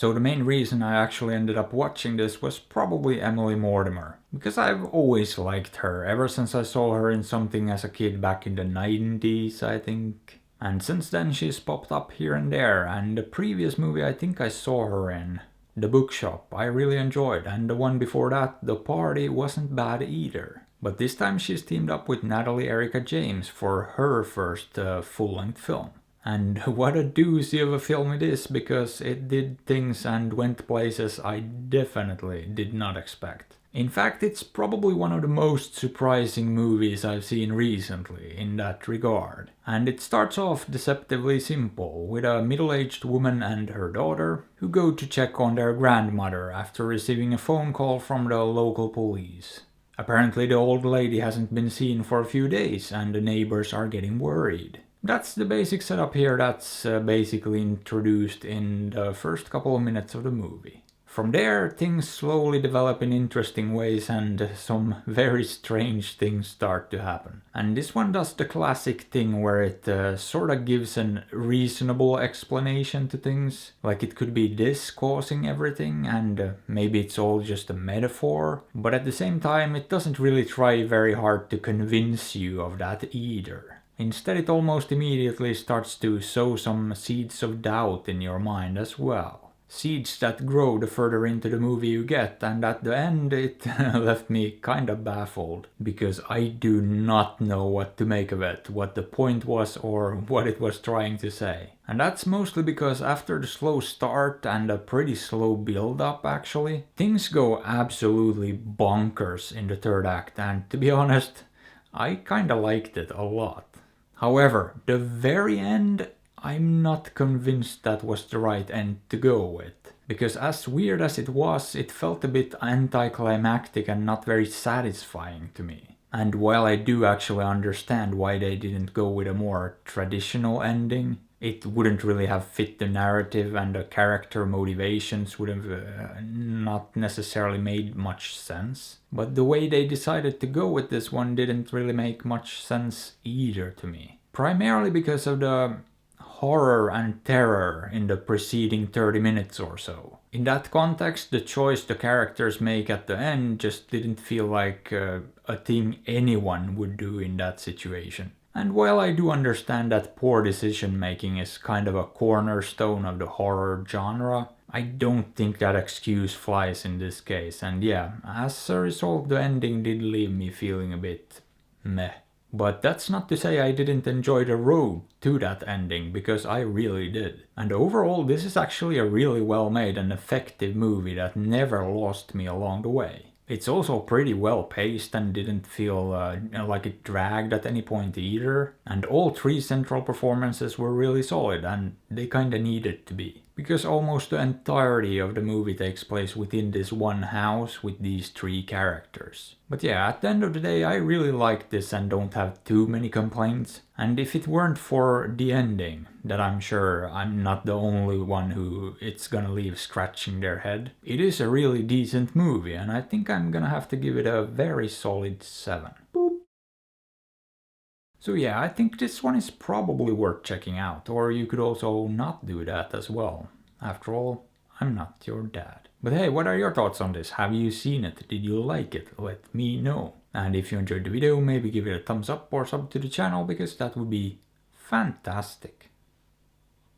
So the main reason I actually ended up watching this was probably Emily Mortimer, because I've always liked her ever since I saw her in something as a kid back in the 90s, I think. And since then she's popped up here and there, and the previous movie I think I saw her in, The Bookshop, I really enjoyed, and the one before that, The Party, wasn't bad either. But this time she's teamed up with Natalie Erica James for her first full-length film. And what a doozy of a film it is, because it did things and went places I definitely did not expect. In fact, it's probably one of the most surprising movies I've seen recently in that regard. And it starts off deceptively simple, with a middle-aged woman and her daughter who go to check on their grandmother after receiving a phone call from the local police. Apparently the old lady hasn't been seen for a few days and the neighbors are getting worried. That's the basic setup here that's basically introduced in the first couple of minutes of the movie. From there, things slowly develop in interesting ways and some very strange things start to happen. And this one does the classic thing where it sorta gives a reasonable explanation to things. Like it could be this causing everything and maybe it's all just a metaphor. But at the same time, it doesn't really try very hard to convince you of that either. Instead, it almost immediately starts to sow some seeds of doubt in your mind as well. Seeds that grow the further into the movie you get, and at the end it left me kinda baffled, because I do not know what to make of it, what the point was or what it was trying to say. And that's mostly because after the slow start and a pretty slow build up actually, things go absolutely bonkers in the third act, and to be honest, I kinda liked it a lot. However, the very end, I'm not convinced that was the right end to go with. Because as weird as it was, it felt a bit anticlimactic and not very satisfying to me. And while I do actually understand why they didn't go with a more traditional ending, it wouldn't really have fit the narrative and the character motivations would have not necessarily made much sense. But the way they decided to go with this one didn't really make much sense either to me. Primarily because of the horror and terror in the preceding 30 minutes or so. In that context, the choice the characters make at the end just didn't feel like a thing anyone would do in that situation. And while I do understand that poor decision making is kind of a cornerstone of the horror genre, I don't think that excuse flies in this case, and yeah, as a result the ending did leave me feeling a bit meh. But that's not to say I didn't enjoy the road to that ending, because I really did. And overall, this is actually a really well made and effective movie that never lost me along the way. It's also pretty well paced and didn't feel like it dragged at any point either. And all three central performances were really solid, and they kinda needed to be. Because almost the entirety of the movie takes place within this one house with these three characters. But yeah, at the end of the day, I really like this and don't have too many complaints. And if it weren't for the ending, that I'm sure I'm not the only one who it's gonna leave scratching their head, it is a really decent movie, and I think I'm gonna have to give it a very solid 7. Boop. So yeah, I think this one is probably worth checking out, or you could also not do that as well. After all, I'm not your dad. But hey, what are your thoughts on this? Have you seen it? Did you like it? Let me know. And if you enjoyed the video, maybe give it a thumbs up or sub to the channel, because that would be fantastic.